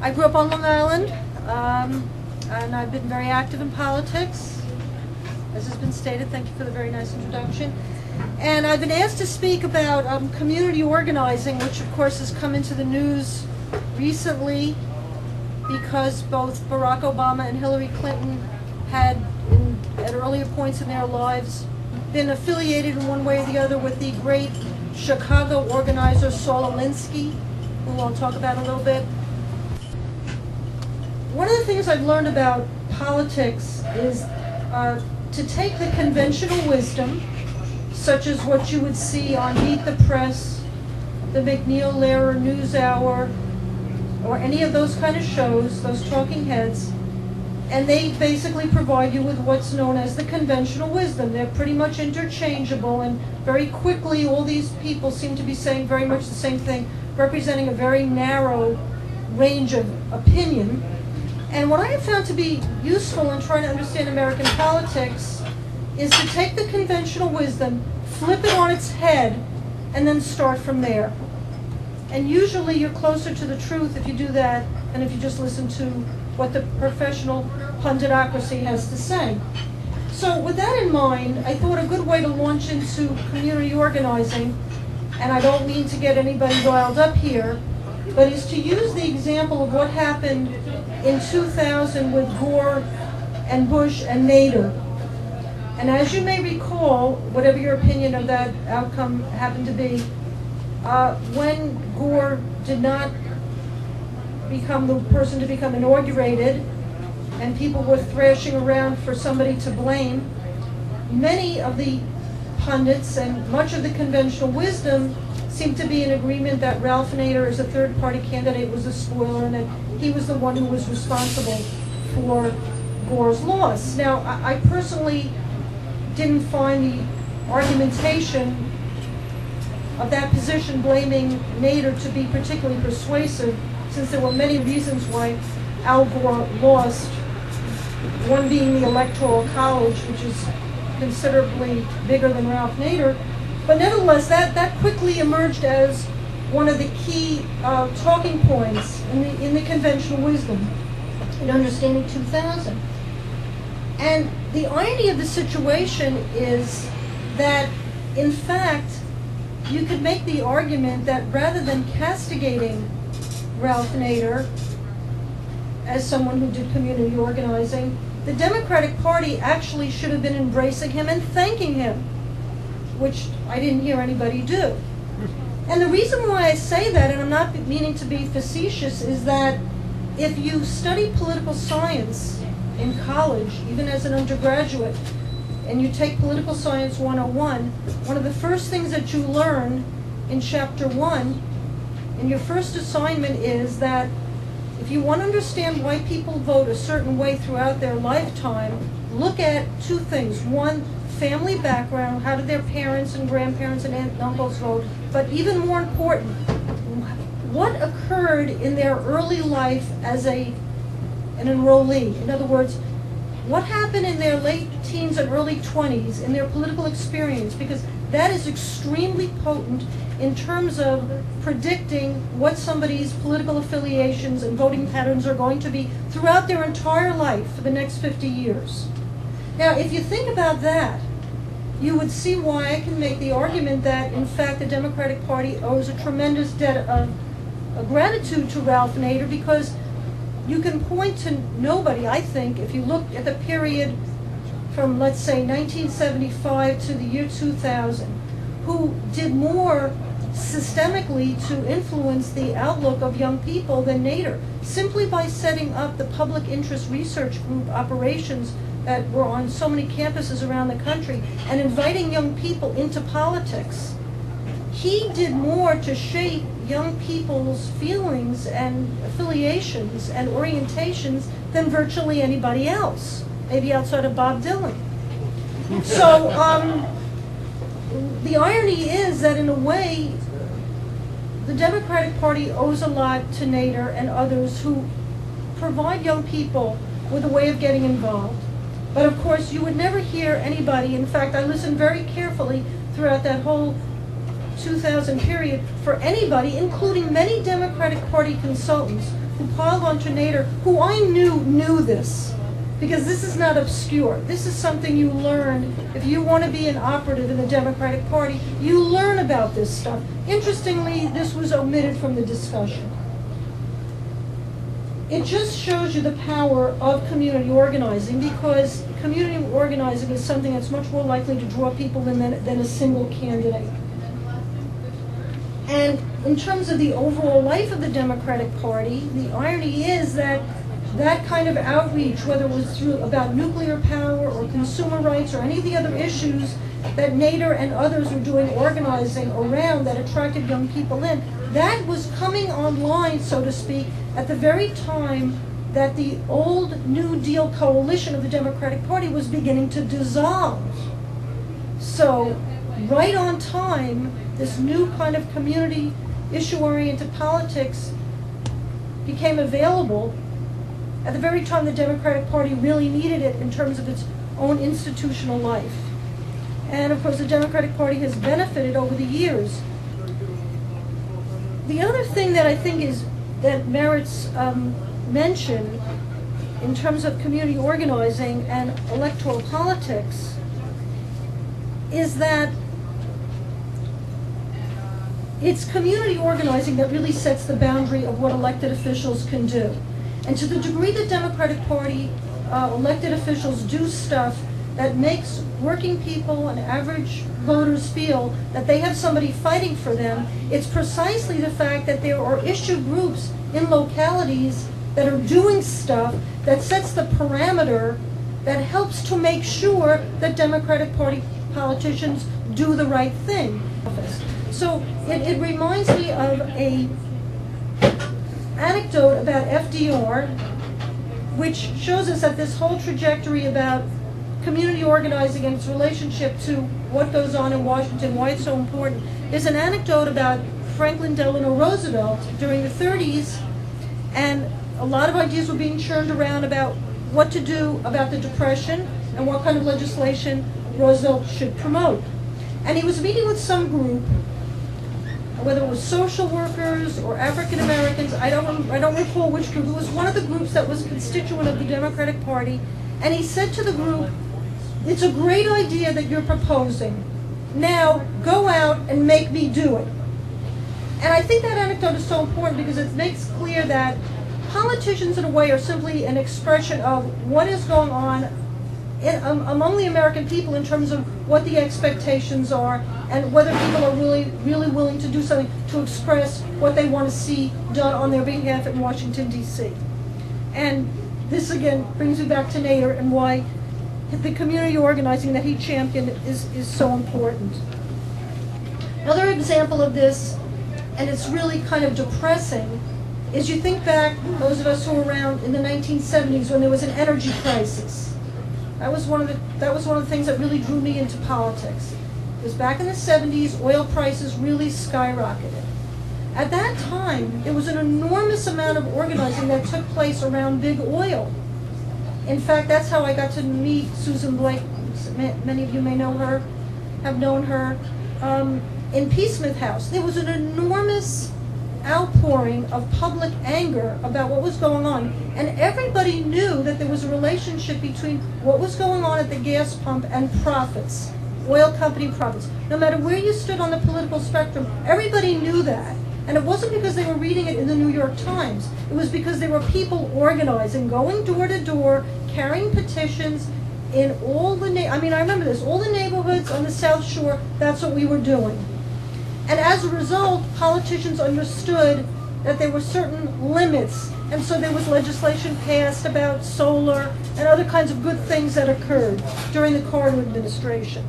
I grew up on Long Island, and I've been very active in politics, as has been stated. Thank you for the very nice introduction. And I've been asked to speak about community organizing, which of course has come into the news recently because both Barack Obama and Hillary Clinton had, at earlier points in their lives, been affiliated in one way or the other with the great Chicago organizer Saul Alinsky, who I'll talk about a little bit. One of the things I've learned about politics is to take the conventional wisdom, such as what you would see on Meet the Press, the McNeil-Lehrer NewsHour, or any of those kind of shows, those talking heads, and they basically provide you with what's known as the conventional wisdom. They're pretty much interchangeable, and very quickly all these people seem to be saying very much the same thing, representing a very narrow range of opinion. And what I have found to be useful in trying to understand American politics is to take the conventional wisdom, flip it on its head, and then start from there. And usually you're closer to the truth if you do that than if you just listen to what the professional punditocracy has to say. So with that in mind, I thought a good way to launch into community organizing, and I don't mean to get anybody riled up here, but is to use the example of what happened in 2000 with Gore and Bush and Nader. And as you may recall, whatever your opinion of that outcome happened to be, when Gore did not become the person to become inaugurated, and people were thrashing around for somebody to blame, many of the pundits and much of the conventional wisdom seemed to be in agreement that Ralph Nader, as a third-party candidate, was a spoiler and that he was the one who was responsible for Gore's loss. Now, I personally didn't find the argumentation of that position blaming Nader to be particularly persuasive, since there were many reasons why Al Gore lost, one being the Electoral College, which is considerably bigger than Ralph Nader. But nevertheless, that quickly emerged as one of the key talking points in the conventional wisdom in understanding 2000. And the irony of the situation is that, in fact, you could make the argument that rather than castigating Ralph Nader as someone who did community organizing, the Democratic Party actually should have been embracing him and thanking him, which I didn't hear anybody do. And the reason why I say that, and I'm not meaning to be facetious, is that if you study political science in college, even as an undergraduate, and you take Political Science 101, one of the first things that you learn in Chapter 1, in your first assignment, is that if you want to understand why people vote a certain way throughout their lifetime, look at two things. One, family background, how did their parents and grandparents and aunts and uncles vote? But even more important, what occurred in their early life as an enrollee? In other words, what happened in their late teens and early 20s in their political experience? Because that is extremely potent in terms of predicting what somebody's political affiliations and voting patterns are going to be throughout their entire life for the next 50 years. Now, if you think about that, you would see why I can make the argument that, in fact, the Democratic Party owes a tremendous debt of gratitude to Ralph Nader, because you can point to nobody, I think, if you look at the period from, let's say, 1975 to the year 2000, who did more systemically to influence the outlook of young people than Nader, simply by setting up the public interest research group operations that were on so many campuses around the country and inviting young people into politics. He did more to shape young people's feelings and affiliations and orientations than virtually anybody else, maybe outside of Bob Dylan. So the irony is that, in a way, the Democratic Party owes a lot to Nader and others who provide young people with a way of getting involved. But of course, you would never hear anybody, in fact, I listened very carefully throughout that whole 2000 period for anybody, including many Democratic Party consultants who piled onto Nader, who I knew this, because this is not obscure. This is something you learn if you want to be an operative in the Democratic Party. You learn about this stuff. Interestingly, this was omitted from the discussion. It just shows you the power of community organizing, because community organizing is something that's much more likely to draw people in than a single candidate. And in terms of the overall life of the Democratic Party, the irony is that that kind of outreach, whether it was about nuclear power or consumer rights or any of the other issues that Nader and others were doing organizing around that attracted young people in, that was coming online, so to speak, at the very time that the old New Deal coalition of the Democratic Party was beginning to dissolve. So, right on time, this new kind of community issue-oriented politics became available at the very time the Democratic Party really needed it in terms of its own institutional life. And of course, the Democratic Party has benefited over the years. The other thing that I think is that merits mention in terms of community organizing and electoral politics is that it's community organizing that really sets the boundary of what elected officials can do. And to the degree that Democratic Party elected officials do stuff that makes working people and average voters feel that they have somebody fighting for them, it's precisely the fact that there are issue groups in localities that are doing stuff that sets the parameter that helps to make sure that Democratic Party politicians do the right thing. So it reminds me of a anecdote about FDR, which shows us that this whole trajectory about community organizing and its relationship to what goes on in Washington, why it's so important, is an anecdote about Franklin Delano Roosevelt during the 30s, and a lot of ideas were being churned around about what to do about the Depression and what kind of legislation Roosevelt should promote. And he was meeting with some group, whether it was social workers or African Americans, I don't recall which group. It was one of the groups that was constituent of the Democratic Party, and he said to the group, "It's a great idea that you're proposing. Now go out and make me do it." And I think that anecdote is so important because it makes clear that politicians in a way are simply an expression of what is going on among the American people in terms of what the expectations are and whether people are really willing to do something to express what they want to see done on their behalf in Washington, D.C. And this again brings me back to Nader and why the community organizing that he championed is so important. Another example of this, and it's really kind of depressing, is you think back, those of us who were around in the 1970s when there was an energy crisis. That was one of the things that really drew me into politics. It was back in the 70s, oil prices really skyrocketed. At that time, there was an enormous amount of organizing that took place around big oil. In fact, that's how I got to meet Susan Blake. Many of you may know her, have known her, in PeaceSmith House. There was an enormous outpouring of public anger about what was going on. And everybody knew that there was a relationship between what was going on at the gas pump and profits, oil company profits. No matter where you stood on the political spectrum, everybody knew that. And it wasn't because they were reading it in the New York Times. It was because there were people organizing, going door to door, carrying petitions in all the, I remember this, all the neighborhoods on the South Shore, that's what we were doing. And as a result, politicians understood that there were certain limits, and so there was legislation passed about solar and other kinds of good things that occurred during the Carter administration.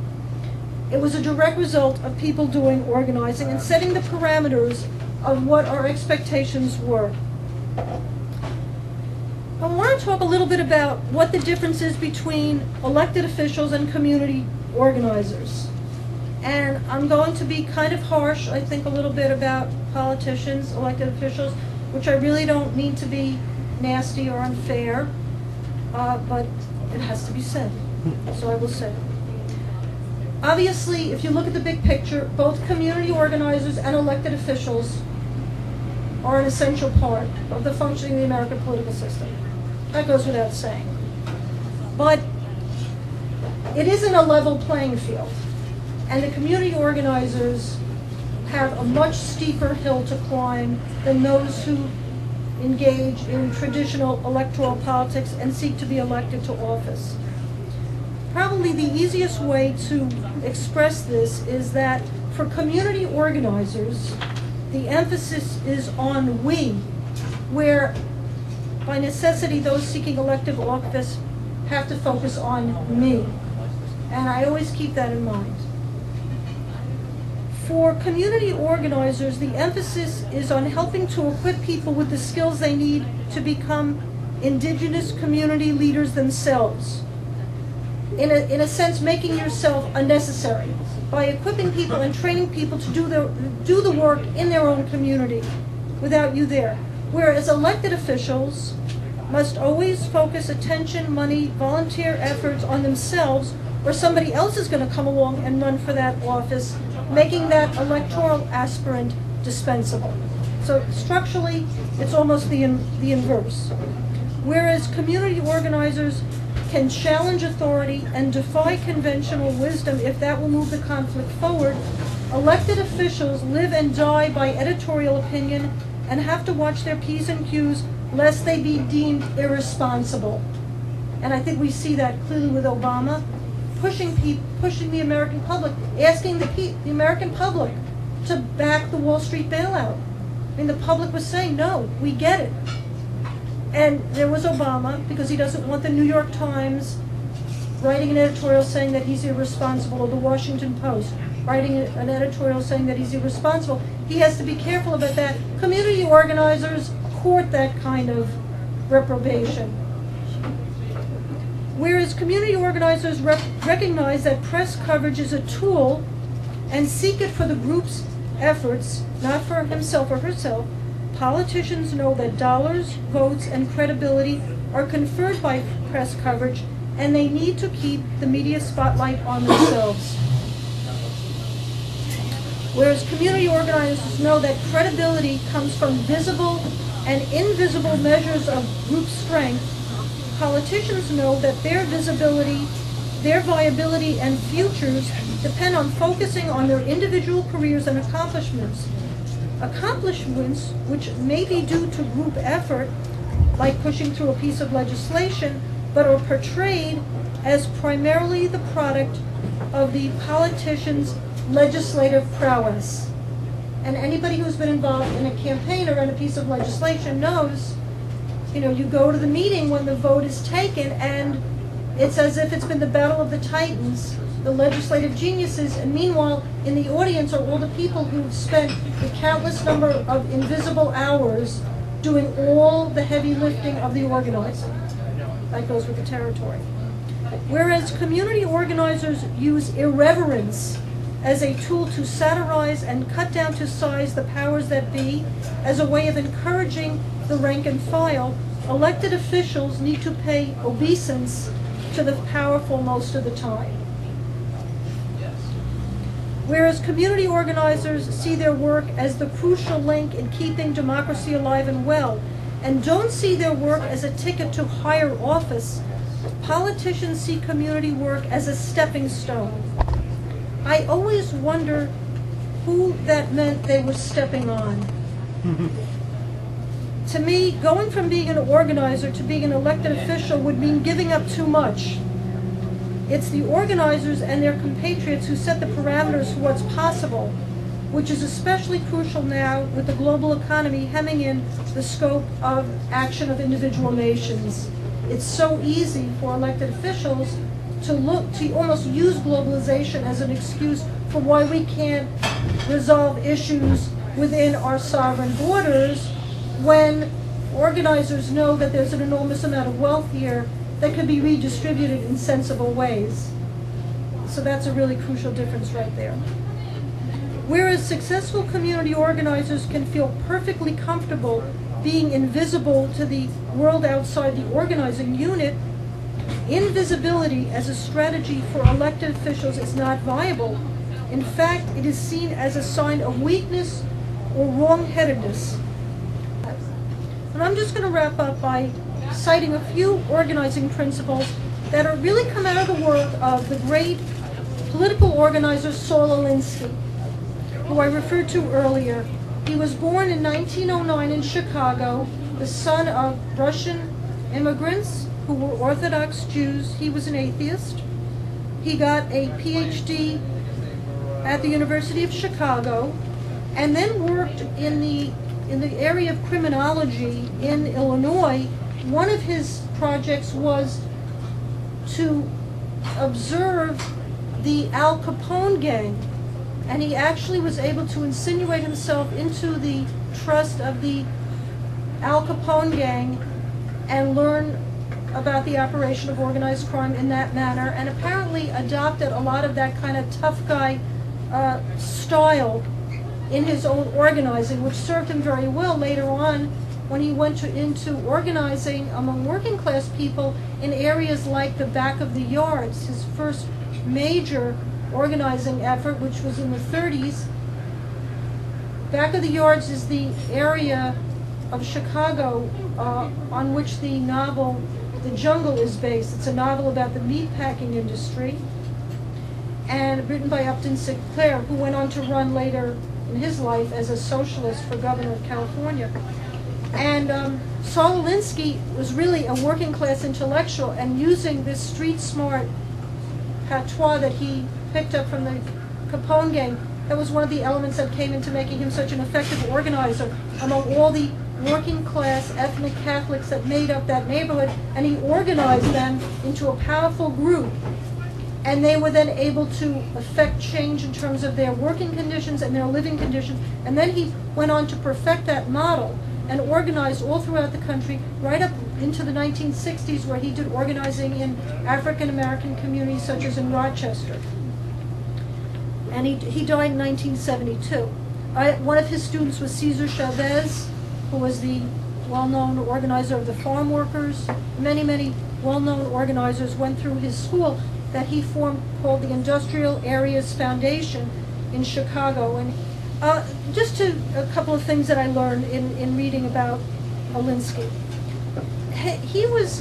It was a direct result of people doing organizing and setting the parameters of what our expectations were. I want to talk a little bit about what the difference is between elected officials and community organizers. And I'm going to be kind of harsh, I think, a little bit about politicians, elected officials, which I really don't mean to be nasty or unfair, but it has to be said, so I will say it. Obviously, if you look at the big picture, both community organizers and elected officials are an essential part of the functioning of the American political system. That goes without saying. But it isn't a level playing field, and the community organizers have a much steeper hill to climb than those who engage in traditional electoral politics and seek to be elected to office. Probably the easiest way to express this is that for community organizers, the emphasis is on we, where by necessity those seeking elective office have to focus on me. And I always keep that in mind. For community organizers, the emphasis is on helping to equip people with the skills they need to become indigenous community leaders themselves. In a sense, making yourself unnecessary by equipping people and training people to do the work in their own community without you there. Whereas elected officials must always focus attention, money, volunteer efforts on themselves, or somebody else is going to come along and run for that office, making that electoral aspirant dispensable. So structurally, it's almost the inverse. Whereas community organizers can challenge authority and defy conventional wisdom if that will move the conflict forward, elected officials live and die by editorial opinion and have to watch their P's and Q's lest they be deemed irresponsible. And I think we see that clearly with Obama, pushing the American public, asking the American public to back the Wall Street bailout. I mean, the public was saying, no, we get it. And there was Obama, because he doesn't want the New York Times writing an editorial saying that he's irresponsible, or the Washington Post writing an editorial saying that he's irresponsible. He has to be careful about that. Community organizers court that kind of reprobation. Whereas community organizers recognize that press coverage is a tool and seek it for the group's efforts, not for himself or herself, politicians know that dollars, votes, and credibility are conferred by press coverage, and they need to keep the media spotlight on themselves. Whereas community organizers know that credibility comes from visible and invisible measures of group strength, politicians know that their visibility, their viability, and futures depend on focusing on their individual careers and accomplishments. Accomplishments which may be due to group effort, like pushing through a piece of legislation, but are portrayed as primarily the product of the politician's legislative prowess. And anybody who's been involved in a campaign or in a piece of legislation knows, you go to the meeting when the vote is taken, and it's as if it's been the battle of the titans, the legislative geniuses, and meanwhile, in the audience are all the people who've spent a countless number of invisible hours doing all the heavy lifting of the organizing. That goes with the territory. Whereas community organizers use irreverence as a tool to satirize and cut down to size the powers that be, as a way of encouraging the rank and file, elected officials need to pay obeisance to the powerful most of the time. Whereas community organizers see their work as the crucial link in keeping democracy alive and well, and don't see their work as a ticket to higher office, politicians see community work as a stepping stone. I always wonder who that meant they were stepping on. To me, going from being an organizer to being an elected official would mean giving up too much. It's the organizers and their compatriots who set the parameters for what's possible, which is especially crucial now with the global economy hemming in the scope of action of individual nations. It's so easy for elected officials to almost use globalization as an excuse for why we can't resolve issues within our sovereign borders, when organizers know that there's an enormous amount of wealth here that could be redistributed in sensible ways. So that's a really crucial difference right there. Whereas successful community organizers can feel perfectly comfortable being invisible to the world outside the organizing unit, invisibility as a strategy for elected officials is not viable. In fact, it is seen as a sign of weakness or wrong-headedness. And I'm just going to wrap up by citing a few organizing principles that are really come out of the work of the great political organizer Saul Alinsky, who I referred to earlier. He was born in 1909 in Chicago, the son of Russian immigrants who were Orthodox Jews. He was an atheist. He got a PhD at the University of Chicago and then worked in the area of criminology in Illinois. One of his projects was to observe the Al Capone gang, and he actually was able to insinuate himself into the trust of the Al Capone gang and learn about the operation of organized crime in that manner, and apparently adopted a lot of that kind of tough guy style in his own organizing, which served him very well later on when he went into organizing among working class people in areas like the back of the yards. His first major organizing effort, which was in the 30s. Back of the yards is the area of Chicago on which the novel The Jungle is based. It's a novel about the meatpacking industry, and written by Upton Sinclair, who went on to run later in his life as a socialist for governor of California. And Saul Alinsky was really a working class intellectual, and using this street smart patois that he picked up from the Capone gang, that was one of the elements that came into making him such an effective organizer among all the working class ethnic Catholics that made up that neighborhood, and he organized them into a powerful group. And they were then able to affect change in terms of their working conditions and their living conditions. And then he went on to perfect that model and organized all throughout the country, right up into the 1960s, where he did organizing in African American communities such as in Rochester. And he died in 1972. One of his students was Cesar Chavez, who was the well-known organizer of the farm workers. Many, many well-known organizers went through his school that he formed, called the Industrial Areas Foundation in Chicago. And just a couple of things that I learned in reading about Alinsky. He was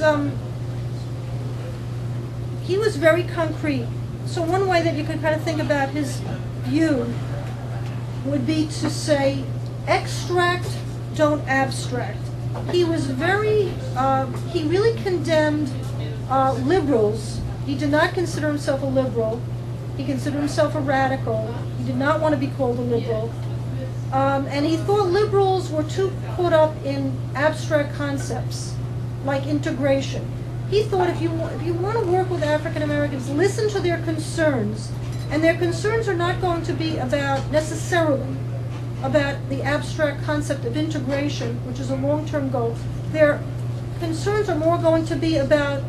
very concrete. So one way that you could kind of think about his view would be to say, extract, don't abstract. He was he really condemned liberals. He did not consider himself a liberal. He considered himself a radical. He did not want to be called a liberal. And he thought liberals were too caught up in abstract concepts, like integration. He thought if you want to work with African Americans, listen to their concerns. And their concerns are not going to be necessarily about the abstract concept of integration, which is a long-term goal. Their concerns are more going to be about,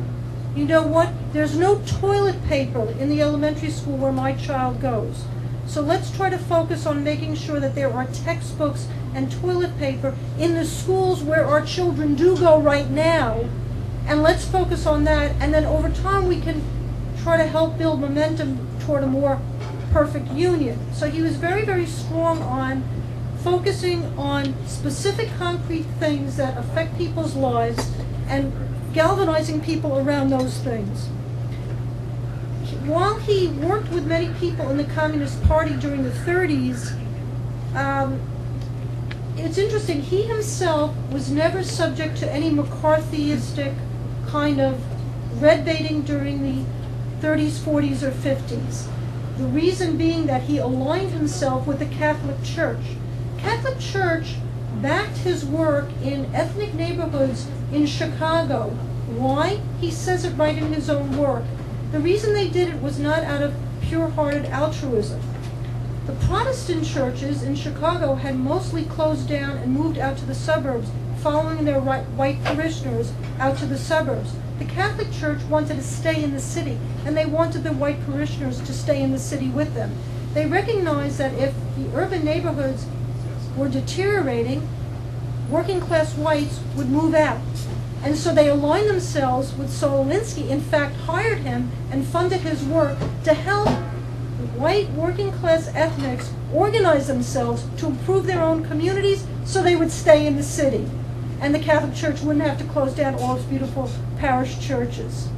you know what, there's no toilet paper in the elementary school where my child goes. So let's try to focus on making sure that there are textbooks and toilet paper in the schools where our children do go right now. And let's focus on that. And then over time we can try to help build momentum toward a more perfect union. So he was very, very strong on focusing on specific concrete things that affect people's lives and galvanizing people around those things. While he worked with many people in the Communist Party during the 30s, it's interesting, he himself was never subject to any McCarthyistic kind of red baiting during the 30s, 40s, or 50s. The reason being that he aligned himself with the Catholic Church. Catholic Church backed his work in ethnic neighborhoods in Chicago. Why? He says it right in his own work. The reason they did it was not out of pure-hearted altruism. The Protestant churches in Chicago had mostly closed down and moved out to the suburbs, following their white parishioners out to the suburbs. The Catholic Church wanted to stay in the city, and they wanted the white parishioners to stay in the city with them. They recognized that if the urban neighborhoods were deteriorating, working class whites would move out. And so they aligned themselves with Solinsky, in fact hired him and funded his work to help white working class ethnics organize themselves to improve their own communities so they would stay in the city. And the Catholic Church wouldn't have to close down all its beautiful parish churches.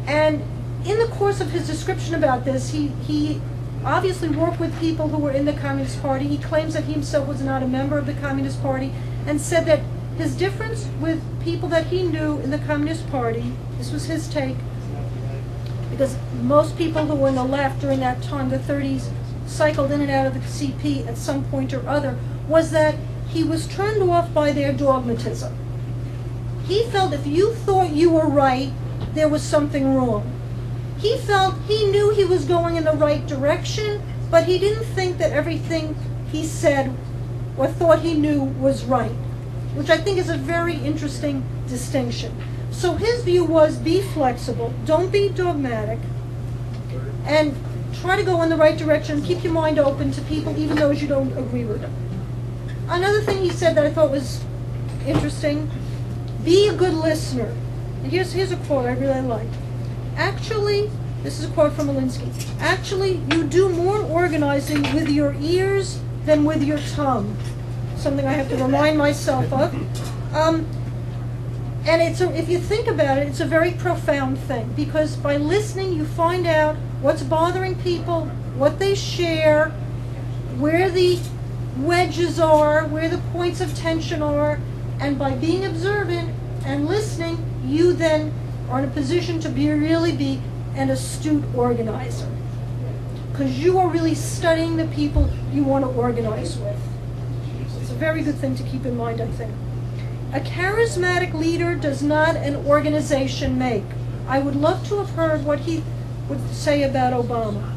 And in the course of his description about this, he obviously worked with people who were in the Communist Party. He claims that he himself was not a member of the Communist Party, and said that his difference with people that he knew in the Communist Party, this was his take, because most people who were in the left during that time, the 30s, cycled in and out of the CP at some point or other, was that he was turned off by their dogmatism. He felt if you thought you were right, there was something wrong. He felt he knew he was going in the right direction, but he didn't think that everything he said or thought he knew was right, which I think is a very interesting distinction. So his view was be flexible, don't be dogmatic, and try to go in the right direction, keep your mind open to people even those you don't agree with them. Another thing he said that I thought was interesting, be a good listener. And here's a quote I really liked. Actually, this is a quote from Alinsky, actually you do more organizing with your ears than with your tongue. Something I have to remind myself of. And if you think about it, it's a very profound thing, because by listening you find out what's bothering people, what they share, where the wedges are, where the points of tension are, and by being observant and listening, you then are in a position to really be an astute organizer, because you are really studying the people you want to organize with. It's a very good thing to keep in mind, I think. A charismatic leader does not an organization make. I would love to have heard what he would say about Obama.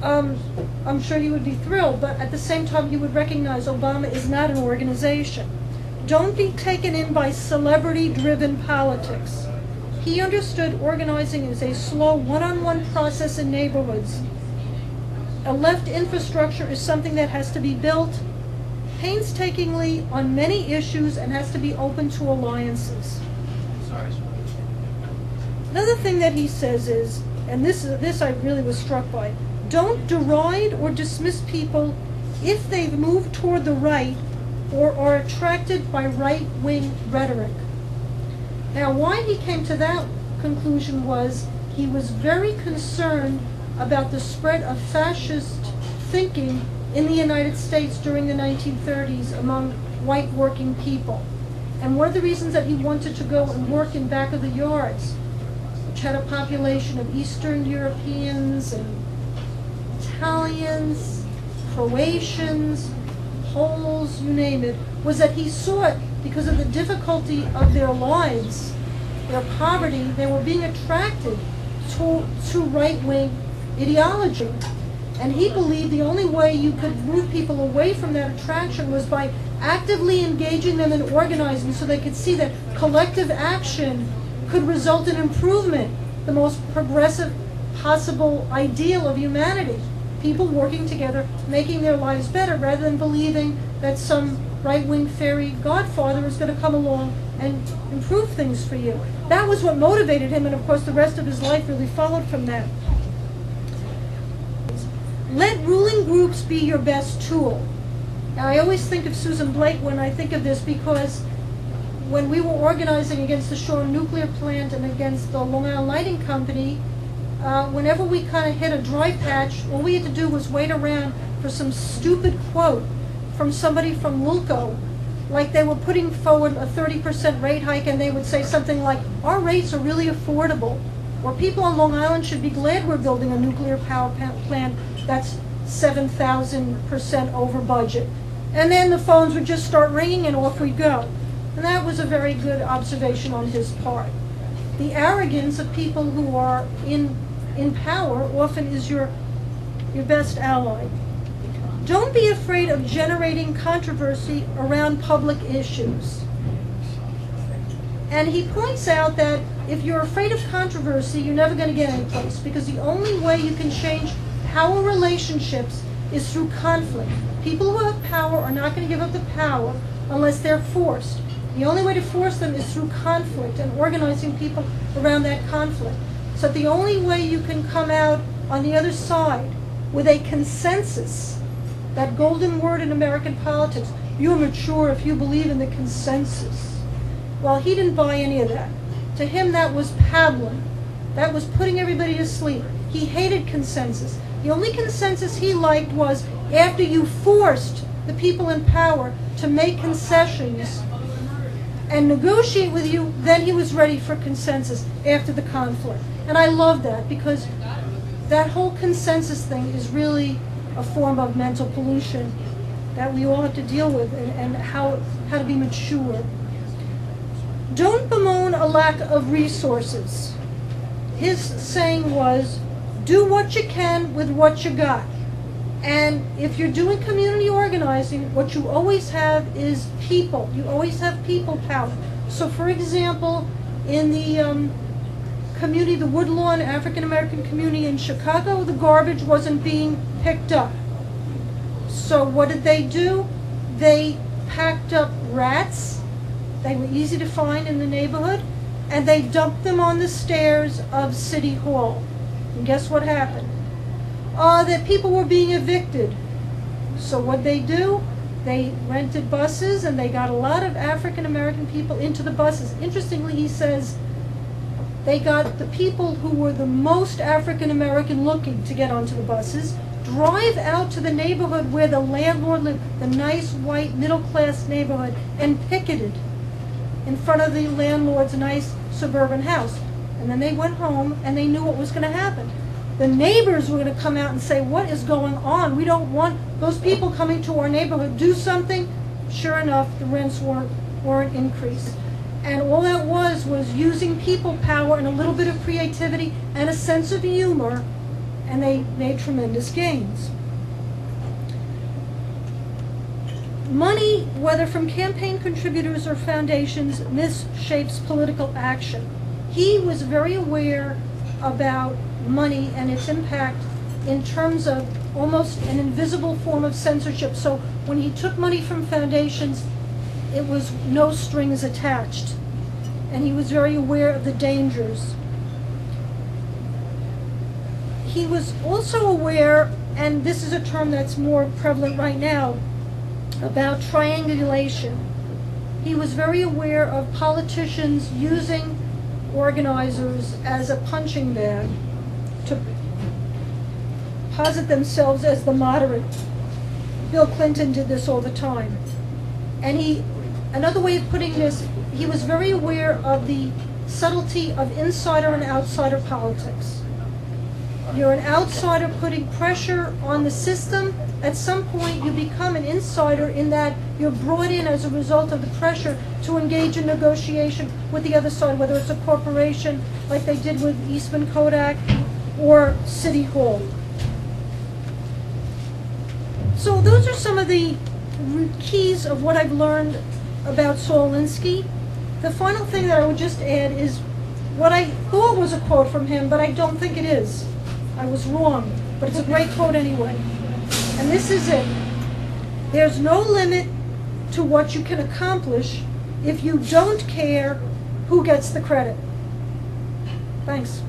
I'm sure he would be thrilled, but at the same time you would recognize Obama is not an organization. Don't be taken in by celebrity-driven politics. He understood organizing as a slow one-on-one process in neighborhoods. A left infrastructure is something that has to be built painstakingly on many issues and has to be open to alliances. Another thing that he says is, and this I really was struck by, don't deride or dismiss people if they've moved toward the right or are attracted by right-wing rhetoric. Now, why he came to that conclusion was he was very concerned about the spread of fascist thinking in the United States during the 1930s among white working people. And one of the reasons that he wanted to go and work in back of the yards, which had a population of Eastern Europeans and Italians, Croatians, Poles, you name it, was that he saw it because of the difficulty of their lives, their poverty. They were being attracted to right-wing ideology. And he believed the only way you could move people away from that attraction was by actively engaging them in organizing so they could see that collective action could result in improvement, the most progressive possible ideal of humanity. People working together, making their lives better, rather than believing that some right-wing fairy godfather is going to come along and improve things for you. That was what motivated him, and of course the rest of his life really followed from that. Let ruling groups be your best tool. Now, I always think of Susan Blake when I think of this, because when we were organizing against the Shoreham Nuclear Plant and against the Long Island Lighting Company, whenever we kind of hit a dry patch, all we had to do was wait around for some stupid quote from somebody from Lulco, like they were putting forward a 30% rate hike, and they would say something like, our rates are really affordable, or people on Long Island should be glad we're building a nuclear power plant that's 7,000% over budget. And then the phones would just start ringing and off we'd go. And that was a very good observation on his part. The arrogance of people who are in power often is your best ally. Don't be afraid of generating controversy around public issues. And he points out that if you're afraid of controversy, you're never going to get any place, because the only way you can change power relationships is through conflict. People who have power are not going to give up the power unless they're forced. The only way to force them is through conflict and organizing people around that conflict. So the only way you can come out on the other side with a consensus, that golden word in American politics, you're mature if you believe in the consensus. Well, he didn't buy any of that. To him, that was paddling. That was putting everybody to sleep. He hated consensus. The only consensus he liked was after you forced the people in power to make concessions and negotiate with you, then he was ready for consensus after the conflict. And I love that, because that whole consensus thing is really a form of mental pollution that we all have to deal with, and how to be mature. Don't bemoan a lack of resources. His saying was, do what you can with what you got. And if you're doing community organizing, what you always have is people. You always have people power. So for example, in the community, the Woodlawn African American community in Chicago, the garbage wasn't being picked up. So what did they do? They packed up rats. They were easy to find in the neighborhood, and they dumped them on the stairs of City Hall. And guess what happened? That people were being evicted. So what they do? They rented buses, and they got a lot of African American people into the buses. Interestingly, he says they got the people who were the most African American looking to get onto the buses, drive out to the neighborhood where the landlord lived, the nice white middle class neighborhood, and picketed in front of the landlord's nice suburban house. And then they went home, and they knew what was going to happen. The neighbors were going to come out and say, what is going on? We don't want those people coming to our neighborhood. Do something. Sure enough, the rents weren't increased. And all that was using people power and a little bit of creativity and a sense of humor, and they made tremendous gains. Money, whether from campaign contributors or foundations, misshapes political action. He was very aware about money and its impact in terms of almost an invisible form of censorship. So when he took money from foundations, it was no strings attached. And he was very aware of the dangers. He was also aware, and this is a term that's more prevalent right now, about triangulation. He was very aware of politicians using organizers as a punching bag to posit themselves as the moderate. Bill Clinton did this all the time. And another way of putting this, he was very aware of the subtlety of insider and outsider politics. You're an outsider putting pressure on the system. At some point, you become an insider in that you're brought in as a result of the pressure to engage in negotiation with the other side, whether it's a corporation like they did with Eastman Kodak or City Hall. So those are some of the keys of what I've learned about Saul Alinsky. The final thing that I would just add is what I thought was a quote from him, but I don't think it is. I was wrong, but it's a great quote anyway. And this is it. There's no limit to what you can accomplish if you don't care who gets the credit. Thanks.